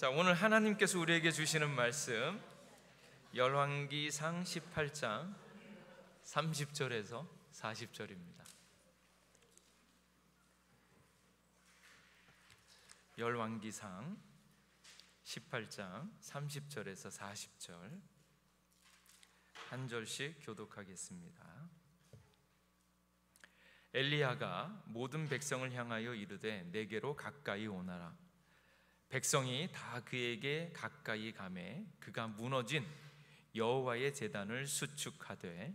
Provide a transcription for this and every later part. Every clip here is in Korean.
자, 오늘 하나님께서 우리에게 주시는 말씀 열왕기상 18장 30절에서 40절입니다. 열왕기상 18장 30절에서 40절 한 절씩 교독하겠습니다. 엘리야가 모든 백성을 향하여 이르되 내게로 가까이 오너라. 백성이 다 그에게 가까이 가매 그가 무너진 여호와의 제단을 수축하되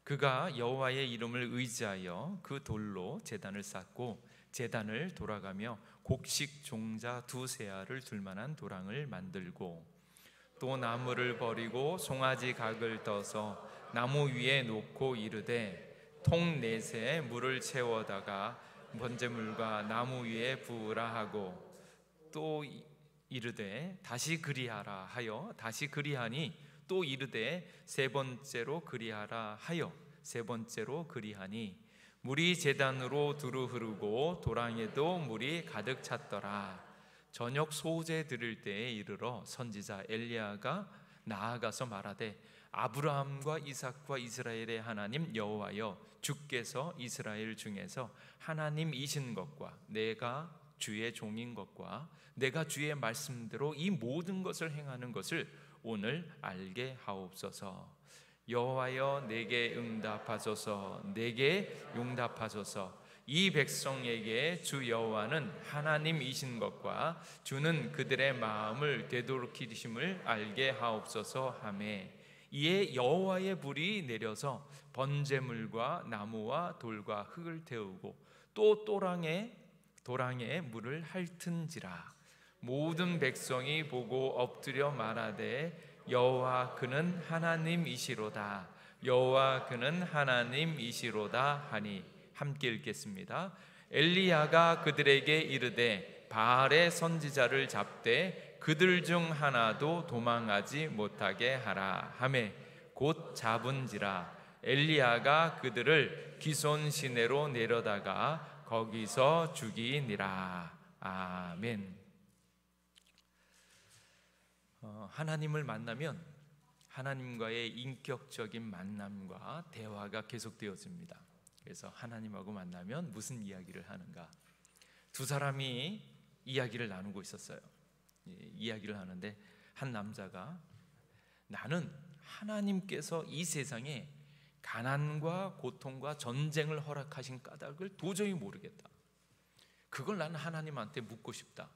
그가 여호와의 이름을 의지하여 그 돌로 제단을 쌓고 제단을 돌아가며 곡식 종자 두세 알을 둘 만한 도랑을 만들고 또 나무를 버리고 송아지 각을 떠서 나무 위에 놓고 이르되 통 넷에 물을 채워다가 번제물과 나무 위에 부으라 하고 또 이르되 다시 그리하라 하여 다시 그리하니 또 이르되 세 번째로 그리하라 하여 세 번째로 그리하니 물이 제단으로 두루 흐르고 도랑에도 물이 가득 찼더라. 저녁 소제 드릴 때에 이르러 선지자 엘리야가 나아가서 말하되 아브라함과 이삭과 이스라엘의 하나님 여호와여 주께서 이스라엘 중에서 하나님이신 것과 내가 주의 종인 것과 내가 주의 말씀대로 이 모든 것을 행하는 것을 오늘 알게 하옵소서. 여호와여 내게 응답하소서. 내게 용답하소서. 이 백성에게 주 여호와는 하나님이신 것과 주는 그들의 마음을 되돌이키심을 알게 하옵소서 하매 이에 여호와의 불이 내려서 번제물과 나무와 돌과 흙을 태우고 또 도랑에 물을 핥은지라. 모든 백성이 보고 엎드려 말하되 여호와 그는 하나님이시로다. 여호와 그는 하나님이시로다 하니 함께 읽겠습니다. 엘리야가 그들에게 이르되 바알의 선지자를 잡되 그들 중 하나도 도망하지 못하게 하라 하매 곧 잡은지라. 엘리야가 그들을 기손 시내로 내려다가 거기서 죽이니라. 아멘. 하나님을 만나면 하나님과의 인격적인 만남과 대화가 계속되어집니다. 그래서 하나님하고 만나면 무슨 이야기를 하는가? 두 사람이 이야기를 나누고 있었어요. 이야기를 하는데 한 남자가 나는 하나님께서 이 세상에 가난과 고통과 전쟁을 허락하신 까닭을 도저히 모르겠다. 그걸 나는 하나님한테 묻고 싶다.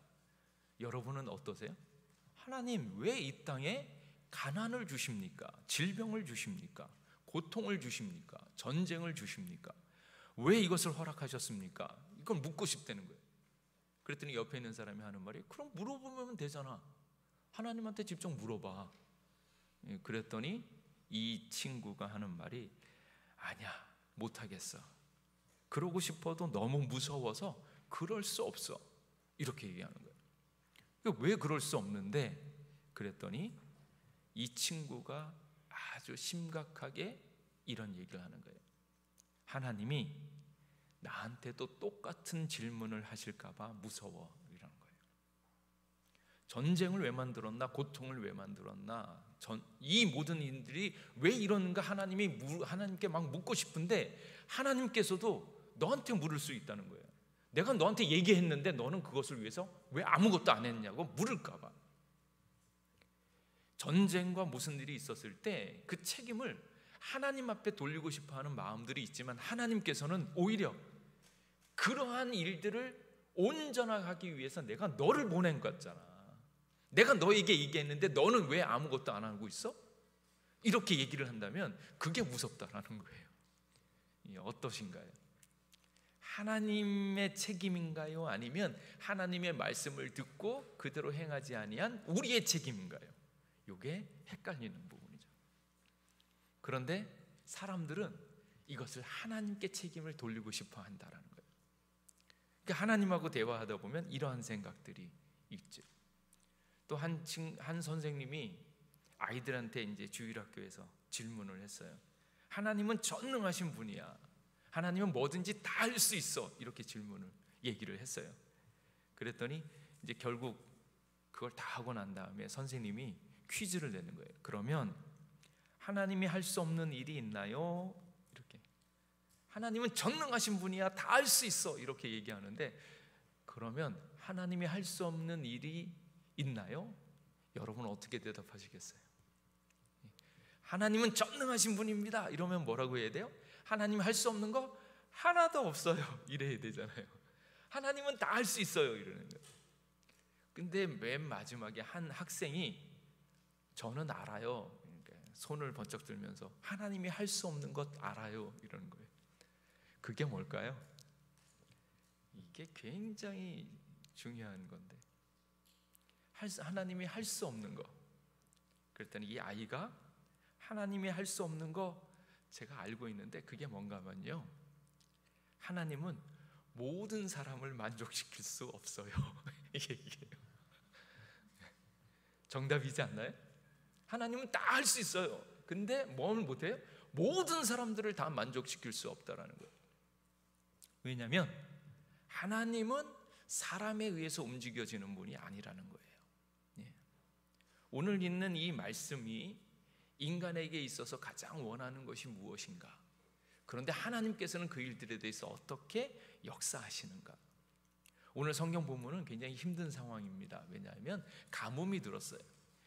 여러분은 어떠세요? 하나님 왜 이 땅에 가난을 주십니까? 질병을 주십니까? 고통을 주십니까? 전쟁을 주십니까? 왜 이것을 허락하셨습니까? 이걸 묻고 싶다는 거예요. 그랬더니 옆에 있는 사람이 하는 말이 그럼 물어보면 되잖아. 하나님한테 직접 물어봐. 그랬더니 이 친구가 하는 말이 아니야 못하겠어. 그러고 싶어도 너무 무서워서 그럴 수 없어. 이렇게 얘기하는 거예요. 왜 그럴 수 없는데? 그랬더니 이 친구가 아주 심각하게 이런 얘기를 하는 거예요. 하나님이 나한테도 똑같은 질문을 하실까 봐 무서워. 이러는 거예요. 전쟁을 왜 만들었나? 고통을 왜 만들었나? 이 모든 일들이 왜 이러는가? 하나님께 막 묻고 싶은데 하나님께서도 너한테 물을 수 있다는 거예요. 내가 너한테 얘기했는데 너는 그것을 위해서 왜 아무것도 안 했냐고 물을까 봐. 전쟁과 무슨 일이 있었을 때 그 책임을 하나님 앞에 돌리고 싶어하는 마음들이 있지만 하나님께서는 오히려 그러한 일들을 온전하게 위해서 내가 너를 보낸 것 같잖아. 내가 너에게 얘기했는데 너는 왜 아무것도 안 하고 있어? 이렇게 얘기를 한다면 그게 무섭다라는 거예요. 어떠신가요? 하나님의 책임인가요? 아니면 하나님의 말씀을 듣고 그대로 행하지 아니한 우리의 책임인가요? 이게 헷갈리는 부분이죠. 그런데 사람들은 이것을 하나님께 책임을 돌리고 싶어 한다라는 거예요. 그러니까 하나님하고 대화하다 보면 이러한 생각들이 있죠. 또 한 선생님이 아이들한테 이제 주일학교에서 질문을 했어요. 하나님은 전능하신 분이야. 하나님은 뭐든지 다 할 수 있어. 이렇게 질문을 얘기를 했어요. 그랬더니 이제 결국 그걸 다 하고 난 다음에 선생님이 퀴즈를 내는 거예요. 그러면 하나님이 할 수 없는 일이 있나요? 이렇게. 하나님은 전능하신 분이야. 다 할 수 있어. 이렇게 얘기하는데, 그러면 하나님이 할 수 없는 일이 있나요? 여러분 어떻게 대답하시겠어요? 하나님은 전능하신 분입니다. 이러면 뭐라고 해야 돼요? 하나님이 할 수 없는 거 하나도 없어요. 이래야 되잖아요. 하나님은 다 할 수 있어요. 이러는 거예요. 근데 맨 마지막에 한 학생이 저는 알아요. 손을 번쩍 들면서 하나님이 할 수 없는 것 알아요. 이러는 거예요. 그게 뭘까요? 이게 굉장히 중요한 건데, 하나님이 할 수 없는 거. 그랬더니 이 아이가 하나님이 할 수 없는 거 제가 알고 있는데 그게 뭔가 하면요, 하나님은 모든 사람을 만족시킬 수 없어요. 이게 정답이지 않나요? 하나님은 다 할 수 있어요. 근데 뭘 못해요? 모든 사람들을 다 만족시킬 수 없다라는 거예요. 왜냐하면 하나님은 사람에 의해서 움직여지는 분이 아니라는 거예요. 오늘 읽는 이 말씀이 인간에게 있어서 가장 원하는 것이 무엇인가? 그런데 하나님께서는 그 일들에 대해서 어떻게 역사하시는가? 오늘 성경 본문은 굉장히 힘든 상황입니다. 왜냐하면 가뭄이 들었어요.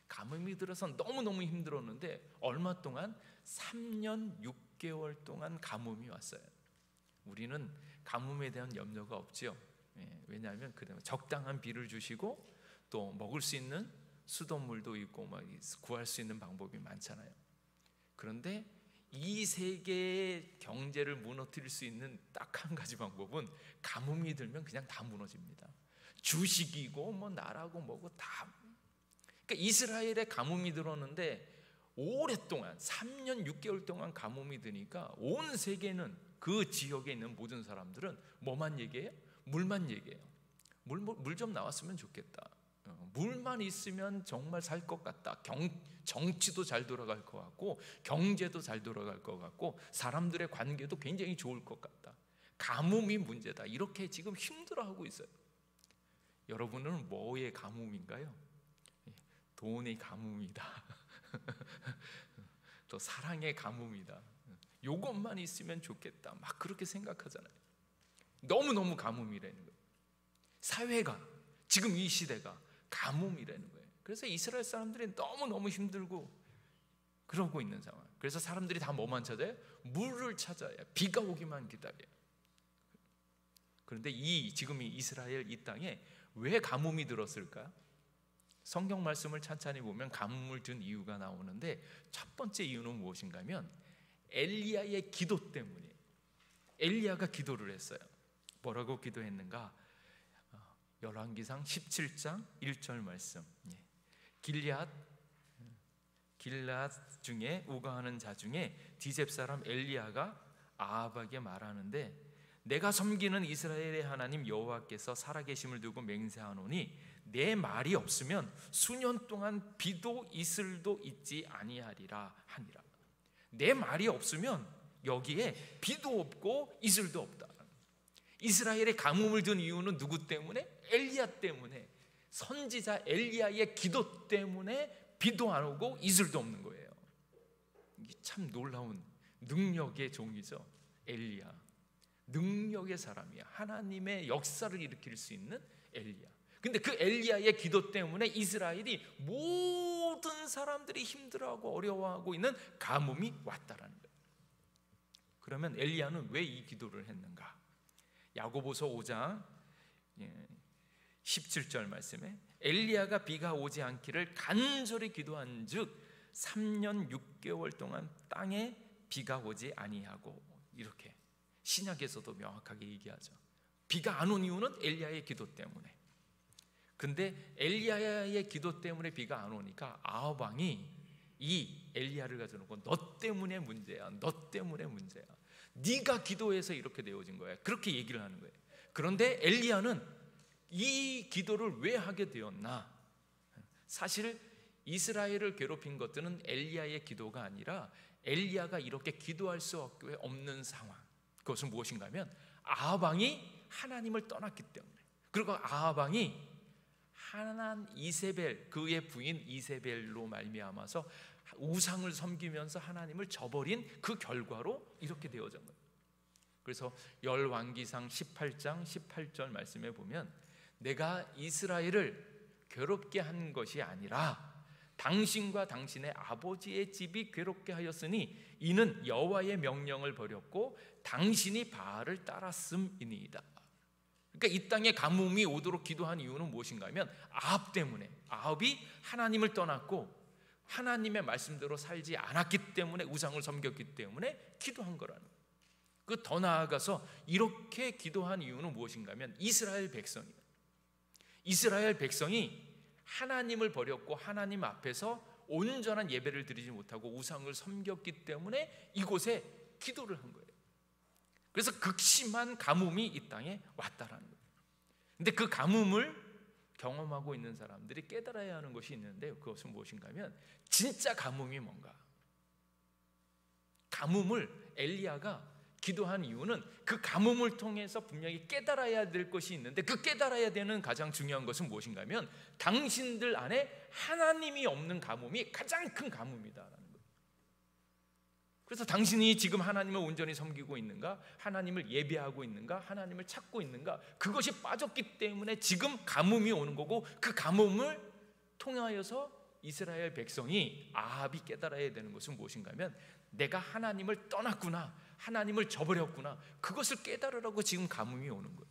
가뭄이 들어서 너무너무 힘들었는데 얼마 동안 3년 6개월 동안 가뭄이 왔어요. 우리는 가뭄에 대한 염려가 없죠. 왜냐하면 적당한 비를 주시고 또 먹을 수 있는 수돗물도 있고 막 구할 수 있는 방법이 많잖아요. 그런데 이 세계의 경제를 무너뜨릴 수 있는 딱 한 가지 방법은 가뭄이 들면 그냥 다 무너집니다. 주식이고 뭐 나라고 뭐고 다. 그러니까 이스라엘에 가뭄이 들었는데 오랫동안 3년 6개월 동안 가뭄이 드니까 온 세계는, 그 지역에 있는 모든 사람들은 뭐만 얘기해요? 물만 얘기해요. 물 좀 나왔으면 좋겠다. 물만 있으면 정말 살 것 같다. 정치도 잘 돌아갈 것 같고 경제도 잘 돌아갈 것 같고 사람들의 관계도 굉장히 좋을 것 같다. 가뭄이 문제다. 이렇게 지금 힘들어하고 있어요. 여러분은 뭐의 가뭄인가요? 돈의 가뭄이다. 또 사랑의 가뭄이다. 요것만 있으면 좋겠다. 막 그렇게 생각하잖아요. 너무너무 가뭄이라는 거예요. 사회가, 지금 이 시대가 가뭄이라는 거예요. 그래서 이스라엘 사람들이 너무너무 힘들고 그러고 있는 상황. 그래서 사람들이 다 뭐만 찾아요? 물을 찾아야, 비가 오기만 기다려요. 그런데 지금 이 이스라엘 이 땅에 왜 가뭄이 들었을까? 성경 말씀을 찬찬히 보면 가뭄을 든 이유가 나오는데, 첫 번째 이유는 무엇인가 하면 엘리야의 기도 때문이에요. 엘리야가 기도를 했어요. 뭐라고 기도했는가? 열왕기상 17장 1절 말씀. 길앗 중에 우거하는 자 중에 디셉 사람 엘리야가 아합에게 말하는데, 내가 섬기는 이스라엘의 하나님 여호와께서 살아계심을 두고 맹세하노니 내 말이 없으면 수년 동안 비도 이슬도 있지 아니하리라 하니라. 내 말이 없으면 여기에 비도 없고 이슬도 없다. 이스라엘의 가뭄을 든 이유는 누구 때문에? 엘리야 때문에. 선지자 엘리야의 기도 때문에 비도 안 오고 이슬도 없는 거예요. 이게 참 놀라운 능력의 종이죠. 엘리야, 능력의 사람이야. 하나님의 역사를 일으킬 수 있는 엘리야. 근데 그 엘리야의 기도 때문에 이스라엘이 모든 사람들이 힘들어하고 어려워하고 있는 가뭄이 왔다라는 거예요. 그러면 엘리야는 왜 이 기도를 했는가? 야고보서 5장 17절 말씀에 엘리야가 비가 오지 않기를 간절히 기도한즉 3년 6개월 동안 땅에 비가 오지 아니하고, 이렇게 신약에서도 명확하게 얘기하죠. 비가 안 온 이유는 엘리야의 기도 때문에. 근데 엘리야의 기도 때문에 비가 안 오니까 아합 왕이 이 엘리야를 가져놓고 너 때문에 문제야, 너 때문에 문제야, 네가 기도해서 이렇게 되어진 거야, 그렇게 얘기를 하는 거예요. 그런데 엘리야는 이 기도를 왜 하게 되었나? 사실 이스라엘을 괴롭힌 것들은 엘리야의 기도가 아니라 엘리야가 이렇게 기도할 수 없는 상황, 그것은 무엇인가 하면 아합 왕이 하나님을 떠났기 때문에, 그리고 아합 왕이 이세벨, 그의 부인 이세벨로 말미암아서 우상을 섬기면서 하나님을 저버린 그 결과로 이렇게 되어진 거예요. 그래서 열왕기상 18장 18절 말씀에 보면 내가 이스라엘을 괴롭게 한 것이 아니라 당신과 당신의 아버지의 집이 괴롭게 하였으니 이는 여호와의 명령을 버렸고 당신이 바알을 따랐음이니이다. 그러니까 이 땅에 가뭄이 오도록 기도한 이유는 무엇인가 하면 아합 때문에, 아합이 하나님을 떠났고 하나님의 말씀대로 살지 않았기 때문에, 우상을 섬겼기 때문에 기도한 거라는 거예요. 그 더 나아가서 이렇게 기도한 이유는 무엇인가 하면 이스라엘 백성이 하나님을 버렸고 하나님 앞에서 온전한 예배를 드리지 못하고 우상을 섬겼기 때문에 이곳에 기도를 한 거예요. 그래서 극심한 가뭄이 이 땅에 왔다라는 거예요. 근데 그 가뭄을 경험하고 있는 사람들이 깨달아야 하는 것이 있는데, 그것은 무엇인가 하면 진짜 가뭄이 뭔가. 가뭄을 엘리야가 기도한 이유는 그 가뭄을 통해서 분명히 깨달아야 될 것이 있는데, 그 깨달아야 되는 가장 중요한 것은 무엇인가 하면 당신들 안에 하나님이 없는 가뭄이 가장 큰 가뭄이다라는 거예요. 그래서 당신이 지금 하나님을 온전히 섬기고 있는가, 하나님을 예배하고 있는가, 하나님을 찾고 있는가, 그것이 빠졌기 때문에 지금 가뭄이 오는 거고, 그 가뭄을 통하여서 이스라엘 백성이, 아합이 깨달아야 되는 것은 무엇인가 하면 내가 하나님을 떠났구나, 하나님을 저버렸구나, 그것을 깨달으라고 지금 가뭄이 오는 거예요.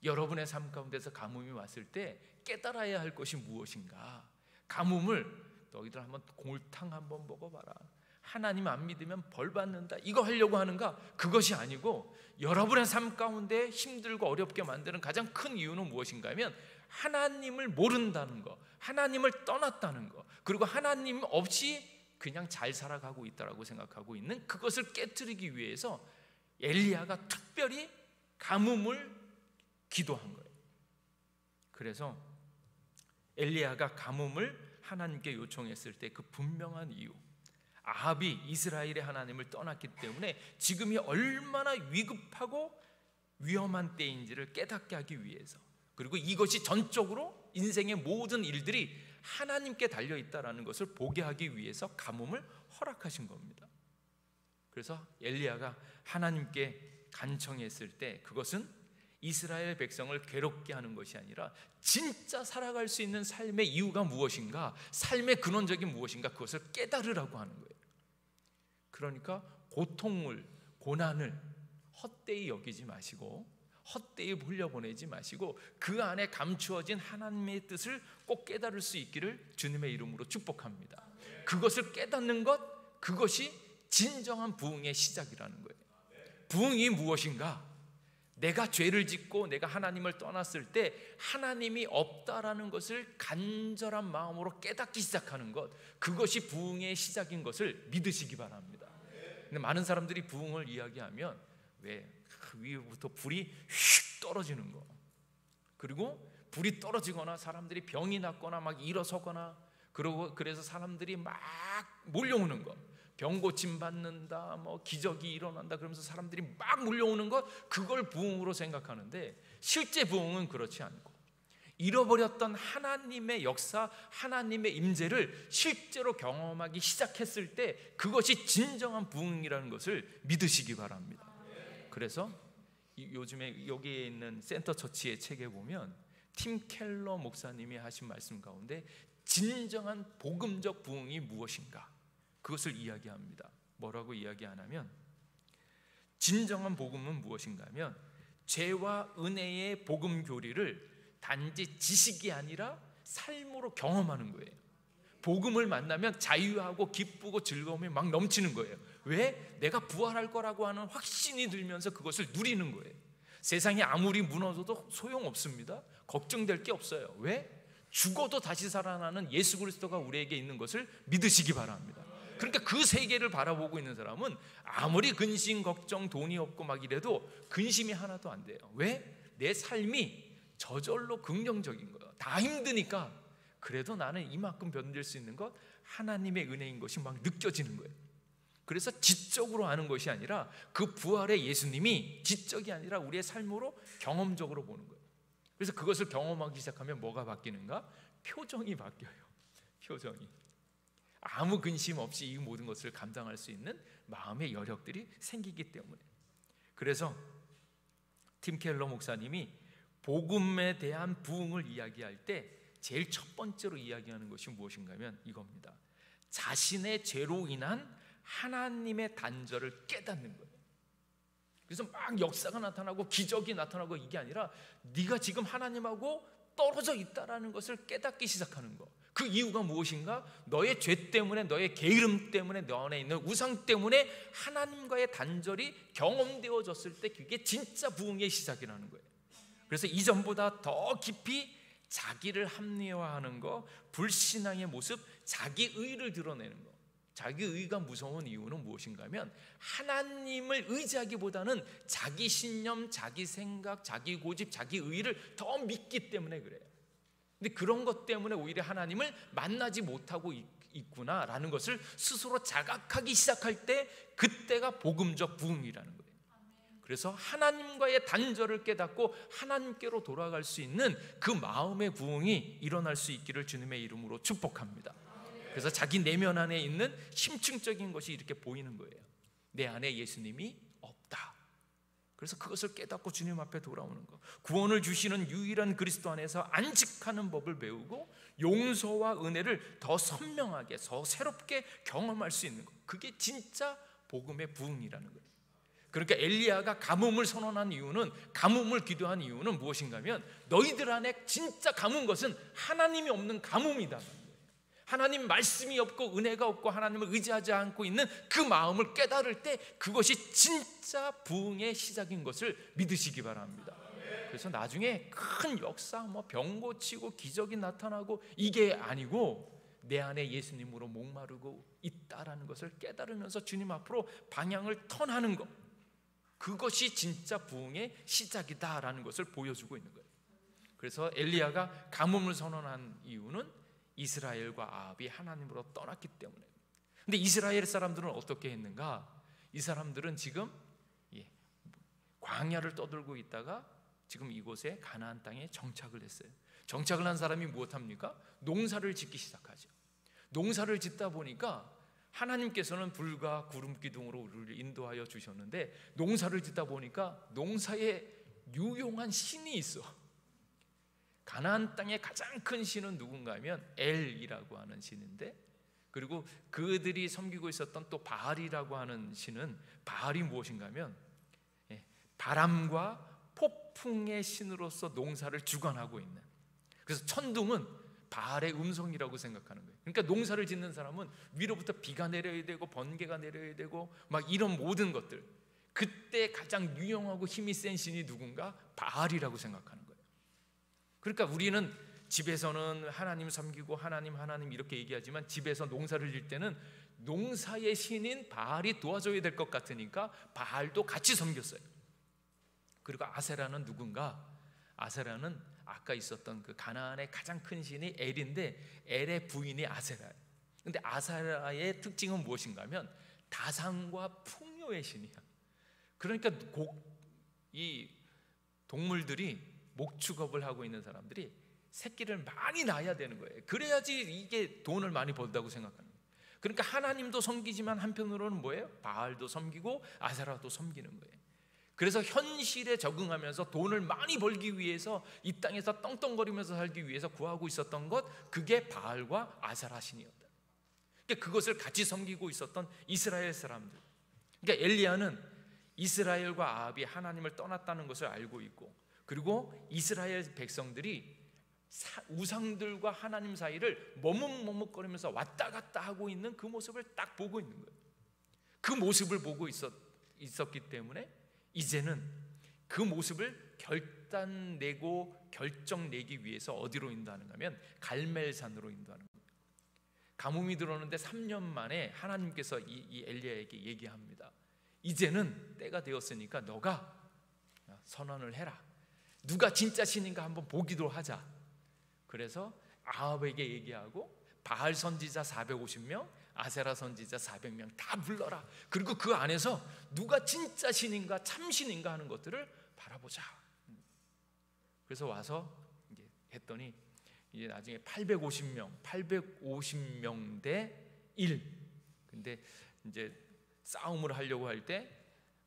여러분의 삶 가운데서 가뭄이 왔을 때 깨달아야 할 것이 무엇인가. 가뭄을 너희들 한번 골탕 한번 먹어봐라, 하나님 안 믿으면 벌 받는다, 이거 하려고 하는가? 그것이 아니고 여러분의 삶 가운데 힘들고 어렵게 만드는 가장 큰 이유는 무엇인가 하면 하나님을 모른다는 거, 하나님을 떠났다는 거, 그리고 하나님 없이 그냥 잘 살아가고 있다라고 생각하고 있는 그것을 깨트리기 위해서 엘리야가 특별히 가뭄을 기도한 거예요. 그래서 엘리야가 가뭄을 하나님께 요청했을 때 그 분명한 이유, 아합이 이스라엘의 하나님을 떠났기 때문에 지금이 얼마나 위급하고 위험한 때인지를 깨닫게 하기 위해서, 그리고 이것이 전적으로 인생의 모든 일들이 하나님께 달려있다는 것을 보게 하기 위해서 가뭄을 허락하신 겁니다. 그래서 엘리야가 하나님께 간청했을 때 그것은 이스라엘 백성을 괴롭게 하는 것이 아니라 진짜 살아갈 수 있는 삶의 이유가 무엇인가, 삶의 근원적인 무엇인가, 그것을 깨달으라고 하는 거예요. 그러니까 고통을, 고난을 헛되이 여기지 마시고, 헛되이 흘려보내지 마시고 그 안에 감추어진 하나님의 뜻을 꼭 깨달을 수 있기를 주님의 이름으로 축복합니다. 그것을 깨닫는 것, 그것이 진정한 부흥의 시작이라는 거예요. 부흥이 무엇인가? 내가 죄를 짓고 내가 하나님을 떠났을 때 하나님이 없다라는 것을 간절한 마음으로 깨닫기 시작하는 것, 그것이 부흥의 시작인 것을 믿으시기 바랍니다. 근데 많은 사람들이 부흥을 이야기하면 왜 위에부터 불이 휙 떨어지는 거, 그리고 불이 떨어지거나 사람들이 병이 났거나 막 일어서거나, 그리고 그래서 사람들이 막 몰려오는 거, 병 고침 받는다, 뭐 기적이 일어난다 그러면서 사람들이 막 몰려오는 것, 그걸 부흥으로 생각하는데 실제 부흥은 그렇지 않고 잃어버렸던 하나님의 역사, 하나님의 임재를 실제로 경험하기 시작했을 때 그것이 진정한 부흥이라는 것을 믿으시기 바랍니다. 그래서 요즘에 여기에 있는 센터 처치의 책에 보면 팀 켈러 목사님이 하신 말씀 가운데 진정한 복음적 부흥이 무엇인가, 그것을 이야기합니다. 뭐라고 이야기하냐면 진정한 복음은 무엇인가 하면 죄와 은혜의 복음 교리를 단지 지식이 아니라 삶으로 경험하는 거예요. 복음을 만나면 자유하고 기쁘고 즐거움이 막 넘치는 거예요. 왜? 내가 부활할 거라고 하는 확신이 들면서 그것을 누리는 거예요. 세상이 아무리 무너져도 소용없습니다. 걱정될 게 없어요. 왜? 죽어도 다시 살아나는 예수 그리스도가 우리에게 있는 것을 믿으시기 바랍니다. 그러니까 그 세계를 바라보고 있는 사람은 아무리 근심, 걱정, 돈이 없고 막 이래도 근심이 하나도 안 돼요. 왜? 내 삶이 저절로 긍정적인 거예요. 다 힘드니까 그래도 나는 이만큼 견딜 수 있는 것 하나님의 은혜인 것이 막 느껴지는 거예요. 그래서 지적으로 아는 것이 아니라 그 부활의 예수님이 지적이 아니라 우리의 삶으로 경험적으로 보는 거예요. 그래서 그것을 경험하기 시작하면 뭐가 바뀌는가? 표정이 바뀌어요. 표정이. 아무 근심 없이 이 모든 것을 감당할 수 있는 마음의 여력들이 생기기 때문에. 그래서 팀 켈러 목사님이 복음에 대한 부흥을 이야기할 때 제일 첫 번째로 이야기하는 것이 무엇인가 하면 이겁니다. 자신의 죄로 인한 하나님의 단절을 깨닫는 거예요. 그래서 막 역사가 나타나고 기적이 나타나고 이게 아니라 네가 지금 하나님하고 떨어져 있다라는 것을 깨닫기 시작하는 거. 그 이유가 무엇인가? 너의 죄 때문에, 너의 게으름 때문에, 너 안에 있는 우상 때문에 하나님과의 단절이 경험되어졌을 때 그게 진짜 부흥의 시작이라는 거예요. 그래서 이전보다 더 깊이 자기를 합리화하는 거, 불신앙의 모습, 자기 의를 드러내는 거. 자기 의가 무서운 이유는 무엇인가 하면 하나님을 의지하기보다는 자기 신념, 자기 생각, 자기 고집, 자기 의를 더 믿기 때문에 그래요. 근데 그런 것 때문에 오히려 하나님을 만나지 못하고 있구나라는 것을 스스로 자각하기 시작할 때 그때가 복음적 부흥이라는 거예요. 그래서 하나님과의 단절을 깨닫고 하나님께로 돌아갈 수 있는 그 마음의 부흥이 일어날 수 있기를 주님의 이름으로 축복합니다. 그래서 자기 내면 안에 있는 심층적인 것이 이렇게 보이는 거예요. 내 안에 예수님이 없다. 그래서 그것을 깨닫고 주님 앞에 돌아오는 것, 구원을 주시는 유일한 그리스도 안에서 안식하는 법을 배우고 용서와 은혜를 더 선명하게, 더 새롭게 경험할 수 있는 것, 그게 진짜 복음의 부흥이라는 거예요. 그러니까 엘리야가 가뭄을 선언한 이유는, 가뭄을 기도한 이유는 무엇인가 하면 너희들 안에 진짜 가뭄 것은 하나님이 없는 가뭄이다. 하나님 말씀이 없고 은혜가 없고 하나님을 의지하지 않고 있는 그 마음을 깨달을 때 그것이 진짜 부흥의 시작인 것을 믿으시기 바랍니다. 그래서 나중에 큰 역사, 병 고치고 기적이 나타나고 이게 아니고 내 안에 예수님으로 목마르고 있다라는 것을 깨달으면서 주님 앞으로 방향을 턴하는 것, 그것이 진짜 부흥의 시작이다라는 것을 보여주고 있는 거예요. 그래서 엘리야가 가뭄을 선언한 이유는 이스라엘과 아합이 하나님으로 떠났기 때문에. 근데 이스라엘 사람들은 어떻게 했는가? 이 사람들은 지금 광야를 떠돌고 있다가 지금 이곳에 가나안 땅에 정착을 했어요. 정착을 한 사람이 무엇합니까? 농사를 짓기 시작하죠. 농사를 짓다 보니까 하나님께서는 불과 구름 기둥으로 우리를 인도하여 주셨는데 농사를 짓다 보니까 농사에 유용한 신이 있어. 가나안 땅의 가장 큰 신은 누군가 하면 엘이라고 하는 신인데, 그리고 그들이 섬기고 있었던 또 바알이라고 하는 신은, 바알이 무엇인가 하면 바람과 폭풍의 신으로서 농사를 주관하고 있는, 그래서 천둥은 바알의 음성이라고 생각하는 거예요. 그러니까 농사를 짓는 사람은 위로부터 비가 내려야 되고 번개가 내려야 되고 막 이런 모든 것들, 그때 가장 유용하고 힘이 센 신이 누군가? 바알이라고 생각하는 거예요. 그러니까 우리는 집에서는 하나님 섬기고 하나님 이렇게 얘기하지만 집에서 농사를 질 때는 농사의 신인 바알이 도와줘야 될 것 같으니까 바알도 같이 섬겼어요. 그리고 아세라는 누군가? 아세라는 아까 있었던 그 가나안의 가장 큰 신이 엘인데 엘의 부인이 아세라예요. 근데 아세라의 특징은 무엇인가 하면 다산과 풍요의 신이야. 그러니까 이 동물들이, 목축업을 하고 있는 사람들이 새끼를 많이 낳아야 되는 거예요. 그래야지 이게 돈을 많이 벌다고 생각하는 거예요. 그러니까 하나님도 섬기지만 한편으로는 뭐예요? 바알도 섬기고 아세라도 섬기는 거예요. 그래서 현실에 적응하면서 돈을 많이 벌기 위해서 이 땅에서 떵떵거리면서 살기 위해서 구하고 있었던 것, 그게 바알과 아세라 신이었다. 그러니까 그것을 같이 섬기고 있었던 이스라엘 사람들. 그러니까 엘리야는 이스라엘과 아합이 하나님을 떠났다는 것을 알고 있고, 그리고 이스라엘 백성들이 우상들과 하나님 사이를 머뭇머뭇거리면서 왔다 갔다 하고 있는 그 모습을 딱 보고 있는 거예요. 그 모습을 보고 있었기 때문에 이제는 그 모습을 결단내고 결정내기 위해서 어디로 인도하는가 하면 갈멜산으로 인도하는 거예요. 가뭄이 들어오는데 3년 만에 하나님께서 이 엘리야에게 얘기합니다. 이제는 때가 되었으니까 너가 선언을 해라. 누가 진짜 신인가 한번 보기도 하자. 그래서 아합에게 얘기하고 바알 선지자 450명, 아세라 선지자 400명 다 불러라. 그리고 그 안에서 누가 진짜 신인가 참신인가 하는 것들을 바라보자. 그래서 와서 이제 했더니 이제 나중에 850명 대 1. 근데 이제 싸움을 하려고 할 때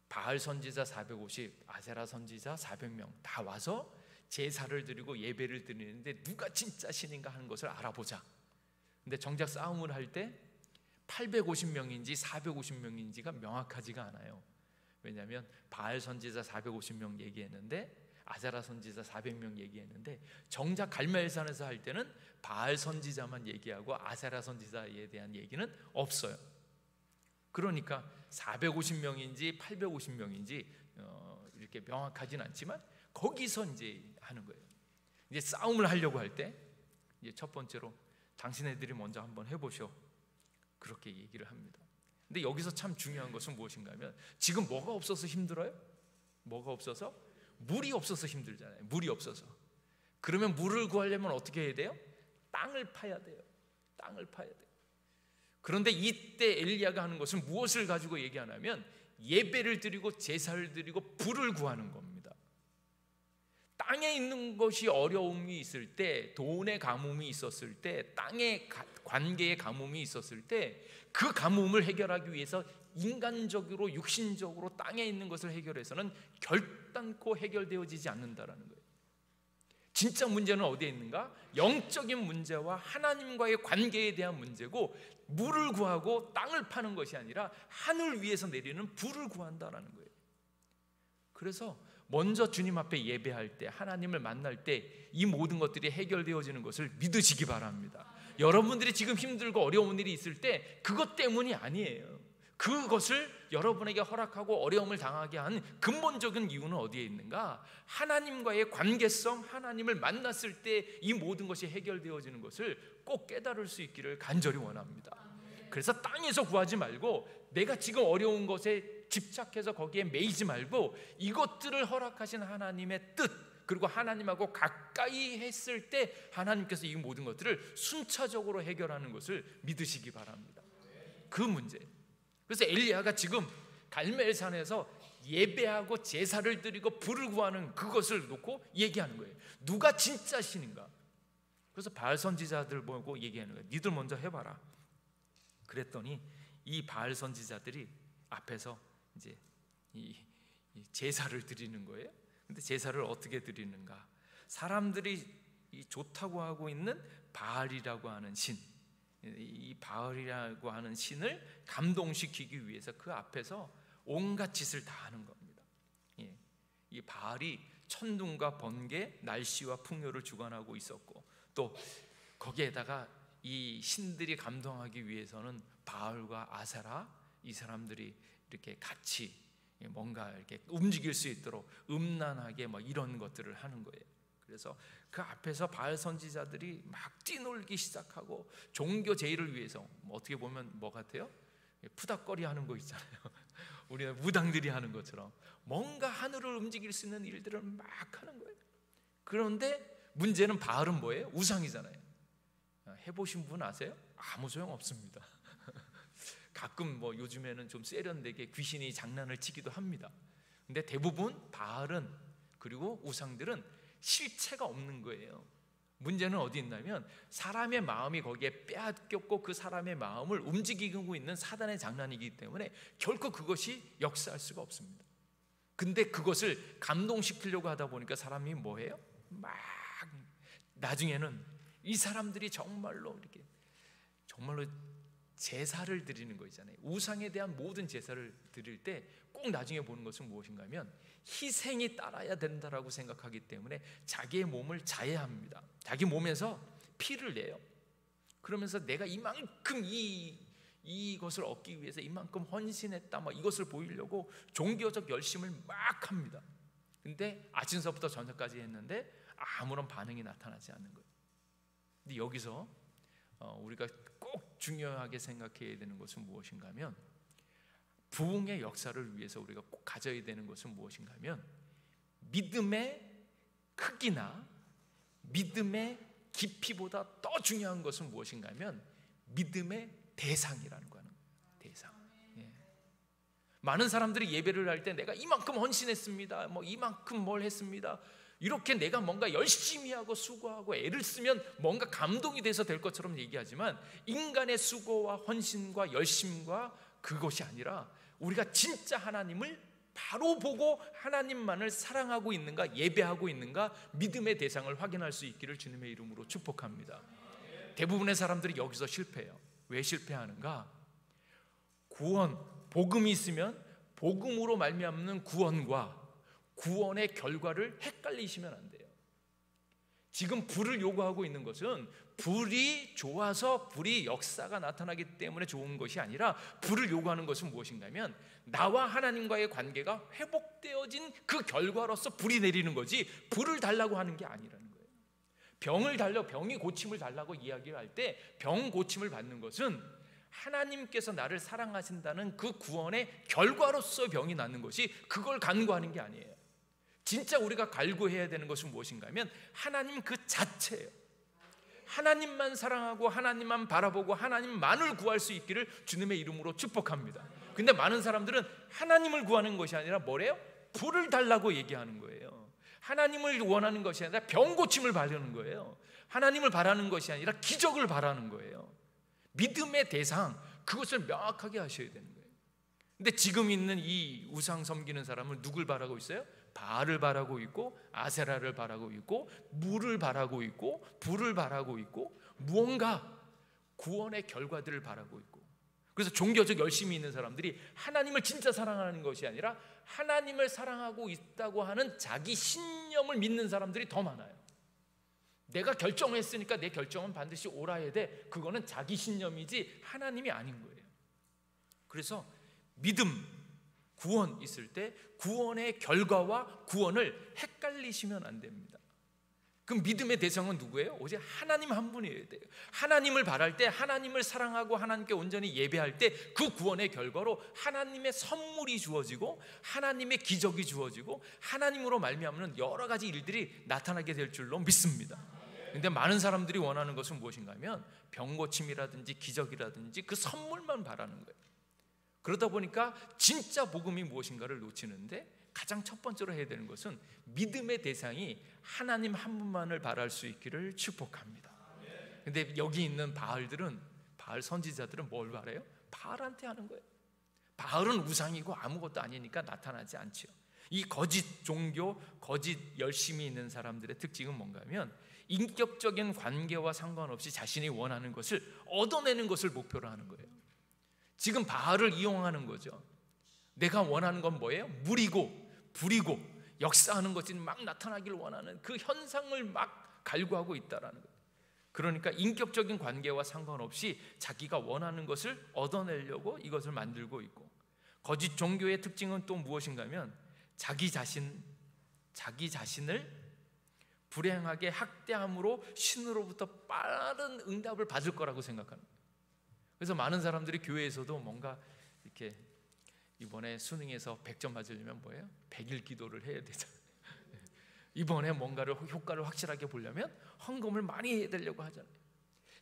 바알 선지자 450, 아세라 선지자 400명 다 와서 제사를 드리고 예배를 드리는데 누가 진짜 신인가 하는 것을 알아보자. 근데 정작 싸움을 할 때 850명인지 450명인지가 명확하지가 않아요. 왜냐하면 바알 선지자 450명 얘기했는데 아세라 선지자 400명 얘기했는데 정작 갈멜산에서 할 때는 바알 선지자만 얘기하고 아세라 선지자에 대한 얘기는 없어요. 그러니까 450명인지 850명인지 이렇게 명확하진 않지만 거기서 이제 하는 거예요. 이제 싸움을 하려고 할 때 이제 첫 번째로 당신네들이 먼저 한번 해보쇼. 그렇게 얘기를 합니다. 근데 여기서 참 중요한 것은 무엇인가 하면 지금 뭐가 없어서 힘들어요? 뭐가 없어서? 물이 없어서 힘들잖아요. 물이 없어서. 그러면 물을 구하려면 어떻게 해야 돼요? 땅을 파야 돼요. 땅을 파야 돼요. 그런데 이때 엘리야가 하는 것은 무엇을 가지고 얘기하냐면 예배를 드리고 제사를 드리고 불을 구하는 겁니다. 땅에 있는 것이 어려움이 있을 때, 돈의 가뭄이 있었을 때, 땅의 관계의 가뭄이 있었을 때 그 가뭄을 해결하기 위해서 인간적으로 육신적으로 땅에 있는 것을 해결해서는 결단코 해결되어지지 않는다라는 거예요. 진짜 문제는 어디에 있는가? 영적인 문제와 하나님과의 관계에 대한 문제고, 물을 구하고 땅을 파는 것이 아니라 하늘 위에서 내리는 불을 구한다라는 거예요. 그래서 먼저 주님 앞에 예배할 때, 하나님을 만날 때 이 모든 것들이 해결되어지는 것을 믿으시기 바랍니다. 여러분들이 지금 힘들고 어려운 일이 있을 때 그것 때문이 아니에요. 그것을 여러분에게 허락하고 어려움을 당하게 한 근본적인 이유는 어디에 있는가? 하나님과의 관계성, 하나님을 만났을 때 이 모든 것이 해결되어지는 것을 꼭 깨달을 수 있기를 간절히 원합니다. 그래서 땅에서 구하지 말고 내가 지금 어려운 것에 집착해서 거기에 매이지 말고 이것들을 허락하신 하나님의 뜻, 그리고 하나님하고 가까이 했을 때 하나님께서 이 모든 것들을 순차적으로 해결하는 것을 믿으시기 바랍니다. 그 문제. 그래서 엘리야가 지금 갈멜산에서 예배하고 제사를 드리고 불을 구하는 그것을 놓고 얘기하는 거예요. 누가 진짜 신인가? 그래서 바알 선지자들 보고 얘기하는 거예요. 니들 먼저 해봐라. 그랬더니 이 바알 선지자들이 앞에서 이제 이 제사를 드리는 거예요. 근데 제사를 어떻게 드리는가? 사람들이 좋다고 하고 있는 바알이라고 하는 신, 이 바알이라고 하는 신을 감동시키기 위해서 그 앞에서 온갖 짓을 다 하는 겁니다. 이 바알이 천둥과 번개, 날씨와 풍요를 주관하고 있었고, 또 거기에다가 이 신들이 감동하기 위해서는 바알과 아세라, 이 사람들이 이렇게 같이 뭔가 이렇게 움직일 수 있도록 음란하게 뭐 이런 것들을 하는 거예요. 그래서 그 앞에서 바알 선지자들이 막 뛰놀기 시작하고 종교 제의를 위해서 어떻게 보면 뭐 같아요? 푸닥거리 하는 거 있잖아요. 우리는 무당들이 하는 것처럼 뭔가 하늘을 움직일 수 있는 일들을 막 하는 거예요. 그런데 문제는 바알은 뭐예요? 우상이잖아요. 해보신 분 아세요? 아무 소용 없습니다. 가끔 뭐 요즘에는 좀 세련되게 귀신이 장난을 치기도 합니다. 근데 대부분 바알은, 그리고 우상들은 실체가 없는 거예요. 문제는 어디 있냐면 사람의 마음이 거기에 빼앗겼고 그 사람의 마음을 움직이고 있는 사단의 장난이기 때문에 결코 그것이 역사할 수가 없습니다. 근데 그것을 감동시키려고 하다 보니까 사람이 뭐해요? 막 나중에는 이 사람들이 정말로 이렇게 정말로 제사를 드리는 거 있잖아요. 우상에 대한 모든 제사를 드릴 때 꼭 나중에 보는 것은 무엇인가 하면 희생이 따라야 된다라고 생각하기 때문에 자기의 몸을 자해합니다. 자기 몸에서 피를 내요. 그러면서 내가 이만큼 이것을 얻기 위해서 이만큼 헌신했다, 막 이것을 보이려고 종교적 열심을 막 합니다. 근데 아침서부터 저녁까지 했는데 아무런 반응이 나타나지 않는 거예요. 근데 여기서 우리가 꼭 중요하게 생각해야 되는 것은 무엇인가 하면 부흥의 역사를 위해서 우리가 꼭 가져야 되는 것은 무엇인가 하면 믿음의 크기나 믿음의 깊이보다 더 중요한 것은 무엇인가 하면 믿음의 대상이라는 거는 대상. 많은 사람들이 예배를 할 때 내가 이만큼 헌신했습니다, 뭐 이만큼 뭘 했습니다, 이렇게 내가 뭔가 열심히 하고 수고하고 애를 쓰면 뭔가 감동이 돼서 될 것처럼 얘기하지만, 인간의 수고와 헌신과 열심과 그것이 아니라 우리가 진짜 하나님을 바로 보고 하나님만을 사랑하고 있는가, 예배하고 있는가, 믿음의 대상을 확인할 수 있기를 주님의 이름으로 축복합니다. 대부분의 사람들이 여기서 실패해요. 왜 실패하는가? 구원, 복음이 있으면 복음으로 말미암는 구원과 구원의 결과를 헷갈리시면 안 돼요. 지금 불을 요구하고 있는 것은 불이 좋아서 불이 역사가 나타나기 때문에 좋은 것이 아니라, 불을 요구하는 것은 무엇인가 하면 나와 하나님과의 관계가 회복되어진 그 결과로서 불이 내리는 거지, 불을 달라고 하는 게 아니라는 거예요. 병을 달려, 병이 고침을 달라고 이야기를 할 때 병 고침을 받는 것은 하나님께서 나를 사랑하신다는 그 구원의 결과로서 병이 낫는 것이, 그걸 간구하는 게 아니에요. 진짜 우리가 갈구해야 되는 것은 무엇인가 하면 하나님 그 자체예요. 하나님만 사랑하고 하나님만 바라보고 하나님만을 구할 수 있기를 주님의 이름으로 축복합니다. 근데 많은 사람들은 하나님을 구하는 것이 아니라 뭐래요? 불을 달라고 얘기하는 거예요. 하나님을 원하는 것이 아니라 병 고침을 바라는 거예요. 하나님을 바라는 것이 아니라 기적을 바라는 거예요. 믿음의 대상, 그것을 명확하게 하셔야 되는 거예요. 근데 지금 있는 이 우상 섬기는 사람은 누굴 바라고 있어요? 바알을 바라고 있고, 아세라를 바라고 있고, 물을 바라고 있고, 불을 바라고 있고, 무언가 구원의 결과들을 바라고 있고. 그래서 종교적 열심히 있는 사람들이 하나님을 진짜 사랑하는 것이 아니라 하나님을 사랑하고 있다고 하는 자기 신념을 믿는 사람들이 더 많아요. 내가 결정했으니까 내 결정은 반드시 옳아야 돼, 그거는 자기 신념이지 하나님이 아닌 거예요. 그래서 믿음, 구원 있을 때 구원의 결과와 구원을 헷갈리시면 안 됩니다. 그럼 믿음의 대상은 누구예요? 오직 하나님 한 분이어야 돼요. 하나님을 바랄 때, 하나님을 사랑하고 하나님께 온전히 예배할 때 그 구원의 결과로 하나님의 선물이 주어지고 하나님의 기적이 주어지고 하나님으로 말미암는 여러 가지 일들이 나타나게 될 줄로 믿습니다. 근데 많은 사람들이 원하는 것은 무엇인가 하면 병고침이라든지 기적이라든지 그 선물만 바라는 거예요. 그러다 보니까 진짜 복음이 무엇인가를 놓치는데, 가장 첫 번째로 해야 되는 것은 믿음의 대상이 하나님 한 분만을 바랄 수 있기를 축복합니다. 근데 여기 있는 바알들은, 바알 선지자들은 뭘 바라요? 바알한테 하는 거예요. 바알은 우상이고 아무것도 아니니까 나타나지 않죠. 이 거짓 종교, 거짓 열심히 있는 사람들의 특징은 뭔가 하면 인격적인 관계와 상관없이 자신이 원하는 것을 얻어내는 것을 목표로 하는 거예요. 지금 바알을 이용하는 거죠. 내가 원하는 건 뭐예요? 물이고 불이고 역사하는 것이 막 나타나기를 원하는 그 현상을 막 갈구하고 있다라는 거예요. 그러니까 인격적인 관계와 상관없이 자기가 원하는 것을 얻어내려고 이것을 만들고 있고, 거짓 종교의 특징은 또 무엇인가 하면 자기 자신을 불행하게 학대함으로 신으로부터 빠른 응답을 받을 거라고 생각하는 거예요. 그래서 많은 사람들이 교회에서도 뭔가 이렇게 이번에 수능에서 100점 맞으려면 뭐예요? 100일 기도를 해야 되잖아요. 이번에 뭔가를 효과를 확실하게 보려면 헌금을 많이 해야 되려고 하잖아요.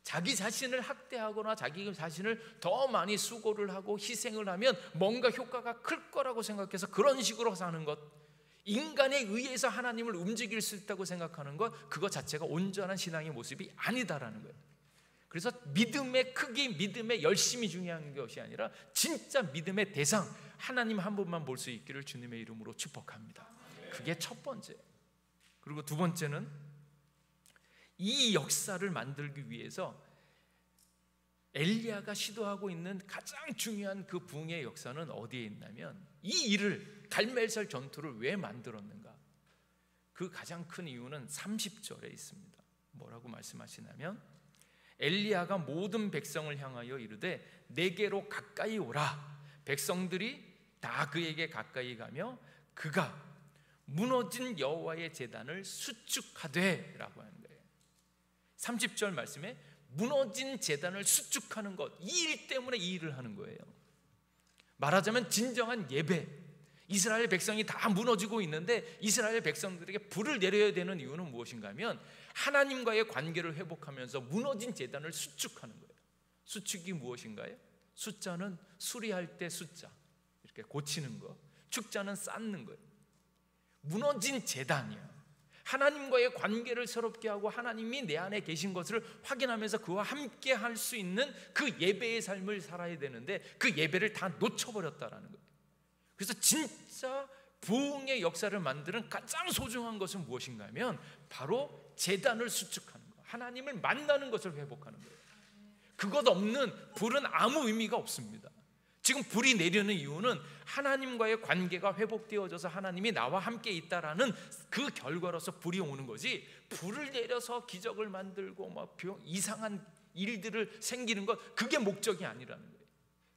자기 자신을 학대하거나 자기 자신을 더 많이 수고를 하고 희생을 하면 뭔가 효과가 클 거라고 생각해서 그런 식으로 사는 것, 인간에 의해서 하나님을 움직일 수 있다고 생각하는 것, 그것 자체가 온전한 신앙의 모습이 아니다라는 거예요. 그래서 믿음의 크기, 믿음의 열심이 중요한 것이 아니라 진짜 믿음의 대상, 하나님 한 분만 볼 수 있기를 주님의 이름으로 축복합니다. 그게 첫 번째. 그리고 두 번째는 이 역사를 만들기 위해서 엘리야가 시도하고 있는 가장 중요한 그 부흥의 역사는 어디에 있냐면, 이 일을, 갈멜살 전투를 왜 만들었는가? 그 가장 큰 이유는 30절에 있습니다. 뭐라고 말씀하시냐면, 엘리야가 모든 백성을 향하여 이르되 내게로 가까이 오라. 백성들이 다 그에게 가까이 가며 그가 무너진 여호와의 제단을 수축하되 라고 하는 거예요. 30절 말씀에 무너진 제단을 수축하는 것, 이 일 때문에 이 일을 하는 거예요. 말하자면 진정한 예배, 이스라엘 백성이 다 무너지고 있는데 이스라엘 백성들에게 불을 내려야 되는 이유는 무엇인가 하면 하나님과의 관계를 회복하면서 무너진 제단을 수축하는 거예요. 수축이 무엇인가요? 숫자는 수리할 때 숫자, 이렇게 고치는 거, 축자는 쌓는 거예요. 무너진 제단이야. 하나님과의 관계를 새롭게 하고 하나님이 내 안에 계신 것을 확인하면서 그와 함께 할 수 있는 그 예배의 삶을 살아야 되는데 그 예배를 다 놓쳐버렸다라는 거예요. 그래서 진짜 부흥의 역사를 만드는 가장 소중한 것은 무엇인가 하면 바로 제단을 수축하는 거, 하나님을 만나는 것을 회복하는 거예요. 그것 없는 불은 아무 의미가 없습니다. 지금 불이 내리는 이유는 하나님과의 관계가 회복되어져서 하나님이 나와 함께 있다라는 그 결과로서 불이 오는 거지, 불을 내려서 기적을 만들고 막 이상한 일들을 생기는 것, 그게 목적이 아니라는 거예요.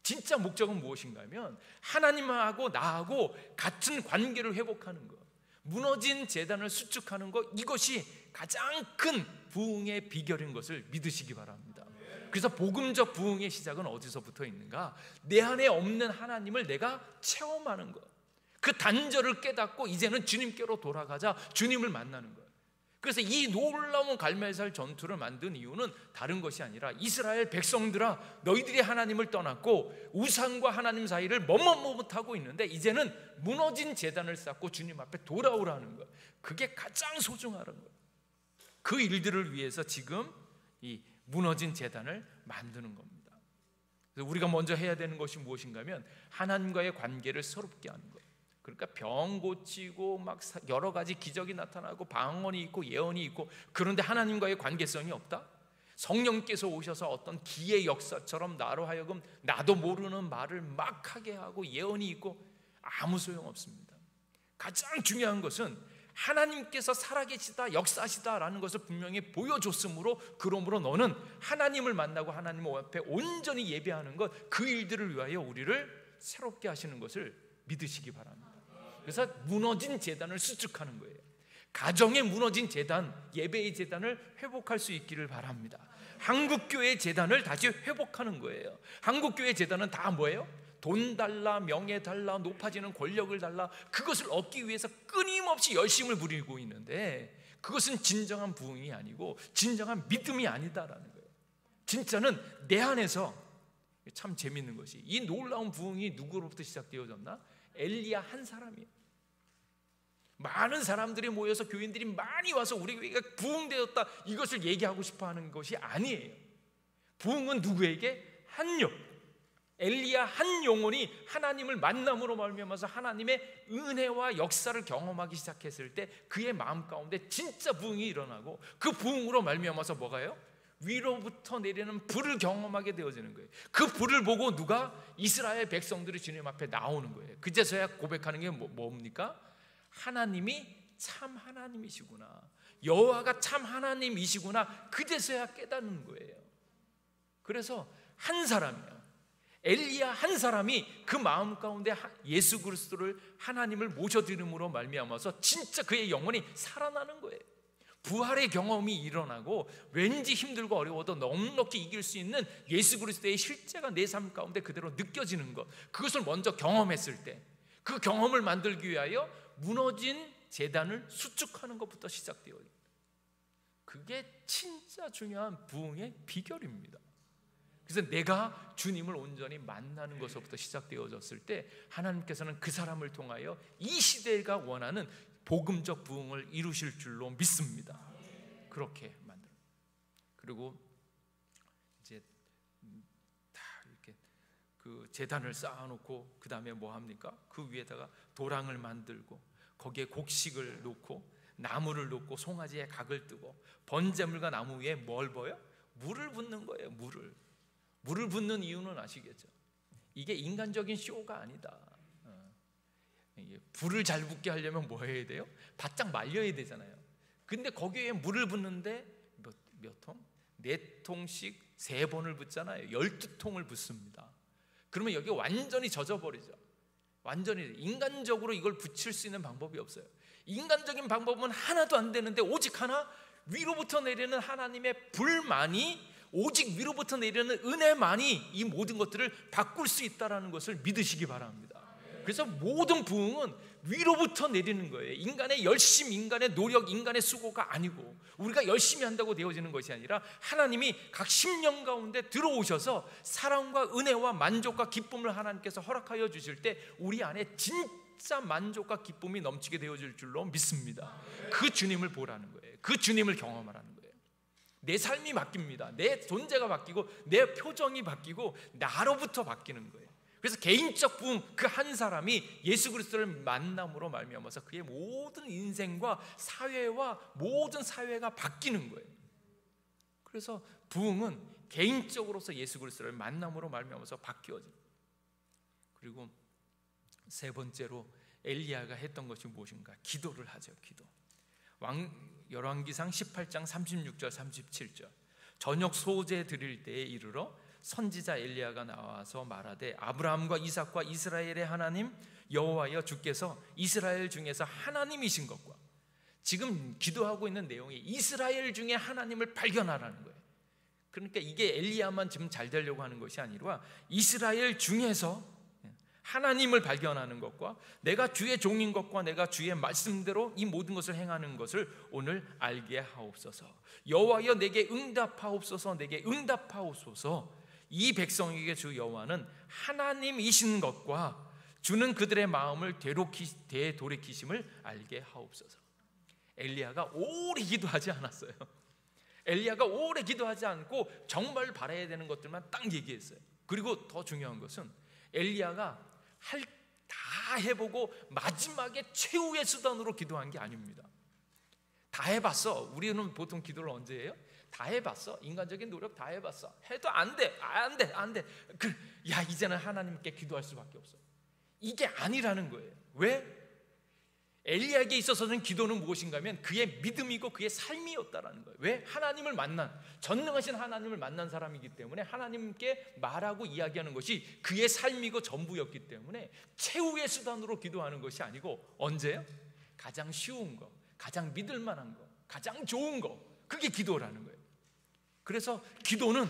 진짜 목적은 무엇인가 하면 하나님하고 나하고 같은 관계를 회복하는 것, 무너진 제단을 수축하는 것, 이것이 가장 큰 부흥의 비결인 것을 믿으시기 바랍니다. 그래서 복음적 부흥의 시작은 어디서부터 있는가? 내 안에 없는 하나님을 내가 체험하는 것, 그 단절을 깨닫고 이제는 주님께로 돌아가자 주님을 만나는 것. 그래서 이 놀라운 갈멜살 전투를 만든 이유는 다른 것이 아니라 이스라엘 백성들아, 너희들이 하나님을 떠났고 우상과 하나님 사이를 머뭇머뭇하고 있는데 이제는 무너진 제단을 쌓고 주님 앞에 돌아오라는 것, 그게 가장 소중하다는 것. 그 일들을 위해서 지금 이 무너진 제단을 만드는 겁니다. 그래서 우리가 먼저 해야 되는 것이 무엇인가 하면 하나님과의 관계를 새롭게 하는 것. 그러니까 병 고치고 막 여러 가지 기적이 나타나고 방언이 있고 예언이 있고, 그런데 하나님과의 관계성이 없다? 성령께서 오셔서 어떤 기의 역사처럼 나로 하여금 나도 모르는 말을 막 하게 하고 예언이 있고, 아무 소용없습니다. 가장 중요한 것은 하나님께서 살아계시다, 역사하시다라는 것을 분명히 보여줬으므로, 그러므로 너는 하나님을 만나고 하나님 앞에 온전히 예배하는 것, 그 일들을 위하여 우리를 새롭게 하시는 것을 믿으시기 바랍니다. 그래서 무너진 제단을 수축하는 거예요. 가정의 무너진 제단, 예배의 제단을 회복할 수 있기를 바랍니다. 한국교회 제단을 다시 회복하는 거예요. 한국교회 제단은 다 뭐예요? 돈 달라, 명예 달라, 높아지는 권력을 달라, 그것을 얻기 위해서 끊임없이 열심을 부리고 있는데 그것은 진정한 부흥이 아니고 진정한 믿음이 아니다라는 거예요. 진짜는 내 안에서, 참 재밌는 것이 이 놀라운 부흥이 누구로부터 시작되어졌나? 엘리야 한 사람이에요. 많은 사람들이 모여서 교인들이 많이 와서 우리 교회가 부흥되었다 이것을 얘기하고 싶어하는 것이 아니에요. 부흥은 누구에게? 한 영, 엘리야 한 영혼이 하나님을 만남으로 말미암아서 하나님의 은혜와 역사를 경험하기 시작했을 때 그의 마음 가운데 진짜 부흥이 일어나고, 그 부흥으로 말미암아서 뭐가요? 위로부터 내리는 불을 경험하게 되어지는 거예요. 그 불을 보고 누가? 이스라엘 백성들이 주님 앞에 나오는 거예요. 그제서야 고백하는 게 뭡니까? 하나님이 참 하나님이시구나, 여호와가 참 하나님이시구나, 그제서야 깨닫는 거예요. 그래서 한 사람이야, 엘리야 한 사람이 그 마음 가운데 예수 그리스도를, 하나님을 모셔드림으로 말미암아서 진짜 그의 영혼이 살아나는 거예요. 부활의 경험이 일어나고 왠지 힘들고 어려워도 넉넉히 이길 수 있는 예수 그리스도의 실제가 내 삶 가운데 그대로 느껴지는 것, 그것을 먼저 경험했을 때 그 경험을 만들기 위하여 무너진 제단을 수축하는 것부터 시작되어요. 그게 진짜 중요한 부흥의 비결입니다. 그래서 내가 주님을 온전히 만나는 것부터 시작되어졌을 때 하나님께서는 그 사람을 통하여 이 시대가 원하는 복음적 부흥을 이루실 줄로 믿습니다. 그렇게 만들어. 그리고 이제 다 이렇게 그 제단을 쌓아놓고 그 다음에 뭐 합니까? 그 위에다가 도랑을 만들고 거기에 곡식을 놓고 나무를 놓고 송아지에 각을 뜨고 번제물과 나무 위에 뭘 버요? 물을 붓는 거예요. 물을 붓는 이유는 아시겠죠? 이게 인간적인 쇼가 아니다. 불을 잘 붙게 하려면 뭐 해야 돼요? 바짝 말려야 되잖아요. 근데 거기에 물을 붓는데 몇 통? 4통씩 3번을 붓잖아요. 12통을 붓습니다. 그러면 여기 완전히 젖어버리죠. 완전히. 인간적으로 이걸 붙일 수 있는 방법이 없어요. 인간적인 방법은 하나도 안 되는데 오직 하나, 위로부터 내리는 하나님의 불만이, 오직 위로부터 내리는 은혜만이 이 모든 것들을 바꿀 수 있다는 것을 믿으시기 바랍니다. 그래서 모든 부흥은 위로부터 내리는 거예요. 인간의 열심, 인간의 노력, 인간의 수고가 아니고, 우리가 열심히 한다고 되어지는 것이 아니라 하나님이 각 심령 가운데 들어오셔서 사랑과 은혜와 만족과 기쁨을 하나님께서 허락하여 주실 때 우리 안에 진짜 만족과 기쁨이 넘치게 되어질 줄로 믿습니다. 그 주님을 보라는 거예요. 그 주님을 경험하라는 거예요. 내 삶이 바뀝니다. 내 존재가 바뀌고 내 표정이 바뀌고 나로부터 바뀌는 거예요. 그래서 개인적 부흥, 그 한 사람이 예수 그리스도를 만남으로 말미암아서 그의 모든 인생과 사회와 모든 사회가 바뀌는 거예요. 그래서 부흥은 개인적으로서 예수 그리스도를 만남으로 말미암아서 바뀌어져요. 그리고 세 번째로 엘리야가 했던 것이 무엇인가? 기도를 하죠. 기도. 열왕기상 18장 36절 37절 저녁 소제 드릴 때에 이르러 선지자 엘리야가 나와서 말하되 아브라함과 이삭과 이스라엘의 하나님 여호와여 주께서 이스라엘 중에서 하나님이신 것과, 지금 기도하고 있는 내용이 이스라엘 중에 하나님을 발견하라는 거예요. 그러니까 이게 엘리야만 지금 잘 되려고 하는 것이 아니라 이스라엘 중에서 하나님을 발견하는 것과 내가 주의 종인 것과 내가 주의 말씀대로 이 모든 것을 행하는 것을 오늘 알게 하옵소서. 여호와여 내게 응답하옵소서. 내게 응답하옵소서. 이 백성에게 주 여호와는 하나님이신 것과 주는 그들의 마음을 되돌이키심을 알게 하옵소서. 엘리야가 오래 기도하지 않았어요. 엘리야가 오래 기도하지 않고 정말 바라야 되는 것들만 딱 얘기했어요. 그리고 더 중요한 것은 엘리야가 다 해보고 마지막에 최후의 수단으로 기도한 게 아닙니다. 다 해봤어. 우리는 보통 기도를 언제 해요? 다 해봤어. 인간적인 노력 다 해봤어. 해도 안 돼. 야, 이제는 하나님께 기도할 수밖에 없어. 이게 아니라는 거예요. 왜? 엘리야에게 있어서는 기도는 무엇인가 하면 그의 믿음이고 그의 삶이었다라는 거예요. 왜? 하나님을 만난, 전능하신 하나님을 만난 사람이기 때문에 하나님께 말하고 이야기하는 것이 그의 삶이고 전부였기 때문에 최후의 수단으로 기도하는 것이 아니고 언제요? 가장 쉬운 거, 가장 믿을 만한 거, 가장 좋은 거, 그게 기도라는 거예요. 그래서 기도는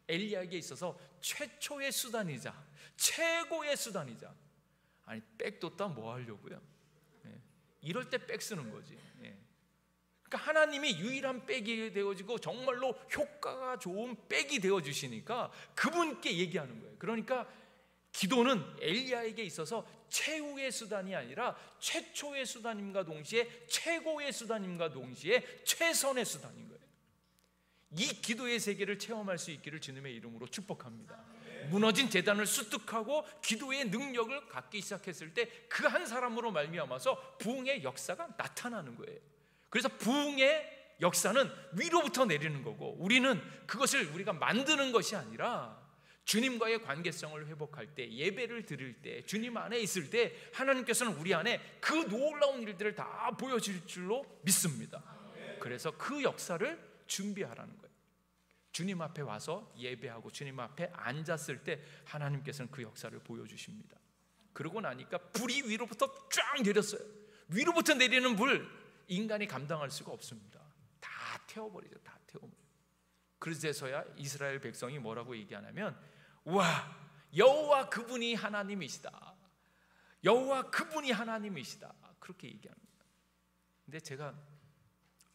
엘리야에게 있어서 최초의 수단이자 최고의 수단이자, 아니 백 뒀다 뭐 하려고요? 이럴 때 백 쓰는 거지. 그러니까 하나님이 유일한 백이 되어지고 정말로 효과가 좋은 백이 되어주시니까 그분께 얘기하는 거예요. 그러니까 기도는 엘리야에게 있어서 최후의 수단이 아니라 최초의 수단임과 동시에 최고의 수단임과 동시에 최선의 수단인 거예요. 이 기도의 세계를 체험할 수 있기를 주님의 이름으로 축복합니다. 무너진 제단을 수축하고 기도의 능력을 갖기 시작했을 때 그 한 사람으로 말미암아서 부흥의 역사가 나타나는 거예요. 그래서 부흥의 역사는 위로부터 내리는 거고, 우리는 그것을 우리가 만드는 것이 아니라 주님과의 관계성을 회복할 때, 예배를 드릴 때, 주님 안에 있을 때 하나님께서는 우리 안에 그 놀라운 일들을 다 보여줄 줄로 믿습니다. 그래서 그 역사를 준비하라는 거예요. 주님 앞에 와서 예배하고 주님 앞에 앉았을 때 하나님께서는 그 역사를 보여주십니다. 그러고 나니까 불이 위로부터 쫙 내렸어요. 위로부터 내리는 불, 인간이 감당할 수가 없습니다. 다 태워버리죠. 다 태워버려요. 그래서야 이스라엘 백성이 뭐라고 얘기하냐면, 와, 여호와 그분이 하나님이시다. 여호와 그분이 하나님이시다. 그렇게 얘기합니다. 근데 제가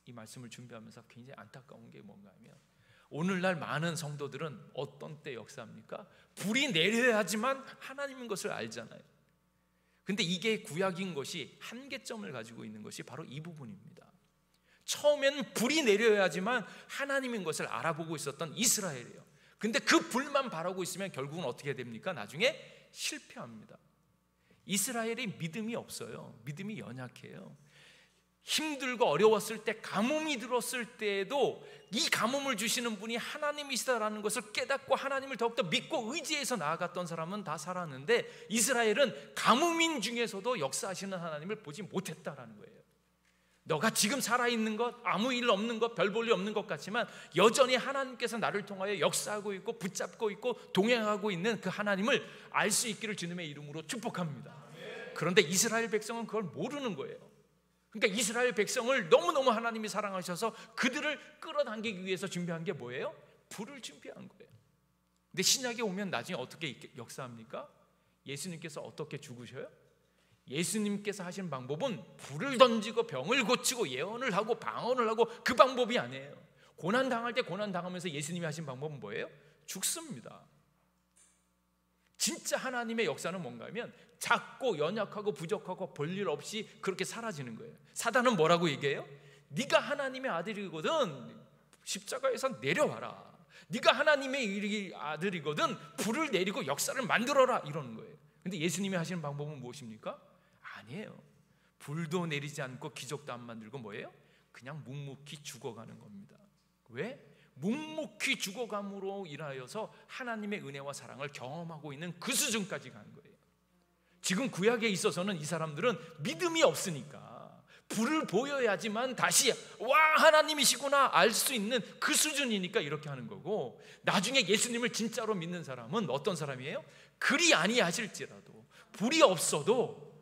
이 말씀을 준비하면서 굉장히 안타까운 게 뭔가 하면, 오늘날 많은 성도들은 어떤 때 역사합니까? 불이 내려야지만 하나님인 것을 알잖아요. 근데 이게 구약인 것이 한계점을 가지고 있는 것이 바로 이 부분입니다. 처음에는 불이 내려야지만 하나님인 것을 알아보고 있었던 이스라엘이에요. 근데 그 불만 바라고 있으면 결국은 어떻게 됩니까? 나중에 실패합니다. 이스라엘이 믿음이 없어요. 믿음이 연약해요. 힘들고 어려웠을 때, 가뭄이 들었을 때에도 이 가뭄을 주시는 분이 하나님이시다라는 것을 깨닫고 하나님을 더욱더 믿고 의지해서 나아갔던 사람은 다 살았는데, 이스라엘은 가뭄인 중에서도 역사하시는 하나님을 보지 못했다라는 거예요. 너가 지금 살아있는 것, 아무 일 없는 것, 별 볼 일 없는 것 같지만 여전히 하나님께서 나를 통하여 역사하고 있고 붙잡고 있고 동행하고 있는 그 하나님을 알 수 있기를 주님의 이름으로 축복합니다. 그런데 이스라엘 백성은 그걸 모르는 거예요. 그러니까 이스라엘 백성을 너무너무 하나님이 사랑하셔서 그들을 끌어당기기 위해서 준비한 게 뭐예요? 불을 준비한 거예요. 근데 신약에 오면 나중에 어떻게 역사합니까? 예수님께서 어떻게 죽으셔요? 예수님께서 하신 방법은 불을 던지고 병을 고치고 예언을 하고 방언을 하고 그 방법이 아니에요. 고난 당할 때 고난 당하면서 예수님이 하신 방법은 뭐예요? 죽습니다. 진짜 하나님의 역사는 뭔가 하면 작고 연약하고 부족하고 볼일 없이 그렇게 사라지는 거예요. 사단은 뭐라고 얘기해요? 네가 하나님의 아들이거든 십자가에서 내려와라. 네가 하나님의 아들이거든 불을 내리고 역사를 만들어라 이러는 거예요. 근데 예수님이 하시는 방법은 무엇입니까? 아니에요. 불도 내리지 않고 기적도 안 만들고 뭐예요? 그냥 묵묵히 죽어가는 겁니다. 왜? 묵묵히 죽어감으로 인하여서 하나님의 은혜와 사랑을 경험하고 있는 그 수준까지 간 거예요. 지금 구약에 있어서는 이 사람들은 믿음이 없으니까 불을 보여야지만 다시 와 하나님이시구나 알 수 있는 그 수준이니까 이렇게 하는 거고, 나중에 예수님을 진짜로 믿는 사람은 어떤 사람이에요? 그리 아니하실지라도 물이 없어도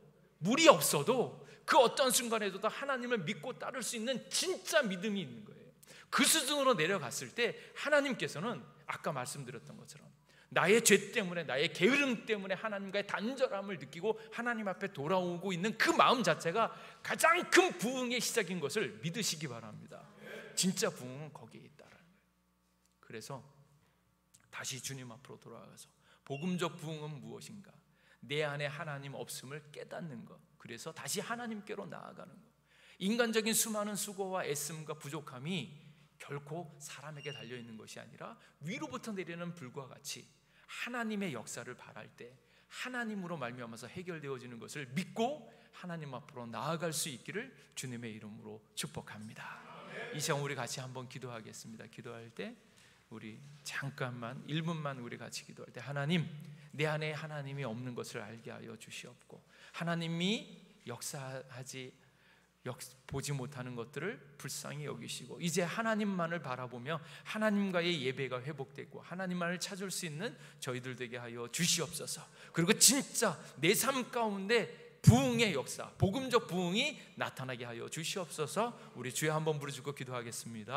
그 어떤 순간에도 하나님을 믿고 따를 수 있는 진짜 믿음이 있는 거예요. 그 수준으로 내려갔을 때 하나님께서는 아까 말씀드렸던 것처럼 나의 죄 때문에 나의 게으름 때문에 하나님과의 단절함을 느끼고 하나님 앞에 돌아오고 있는 그 마음 자체가 가장 큰 부흥의 시작인 것을 믿으시기 바랍니다. 진짜 부흥은 거기에 있다라는 거예요. 그래서 다시 주님 앞으로 돌아가서 복음적 부흥은 무엇인가? 내 안에 하나님 없음을 깨닫는 것. 그래서 다시 하나님께로 나아가는 것. 인간적인 수많은 수고와 애씀과 부족함이 결코 사람에게 달려있는 것이 아니라 위로부터 내리는 불과 같이 하나님의 역사를 바랄 때 하나님으로 말미암아서 해결되어지는 것을 믿고 하나님 앞으로 나아갈 수 있기를 주님의 이름으로 축복합니다. 이 시간 우리 같이 한번 기도하겠습니다. 기도할 때 우리 잠깐만 1분만 우리 같이 기도할 때, 하나님, 내 안에 하나님이 없는 것을 알게 하여 주시옵고 하나님이 보지 못하는 것들을 불쌍히 여기시고 이제 하나님만을 바라보며 하나님과의 예배가 회복되고 하나님만을 찾을 수 있는 저희들 되게 하여 주시옵소서. 그리고 진짜 내 삶 가운데 부흥의 역사, 복음적 부흥이 나타나게 하여 주시옵소서. 우리 주여 한번 부르짖고 기도하겠습니다.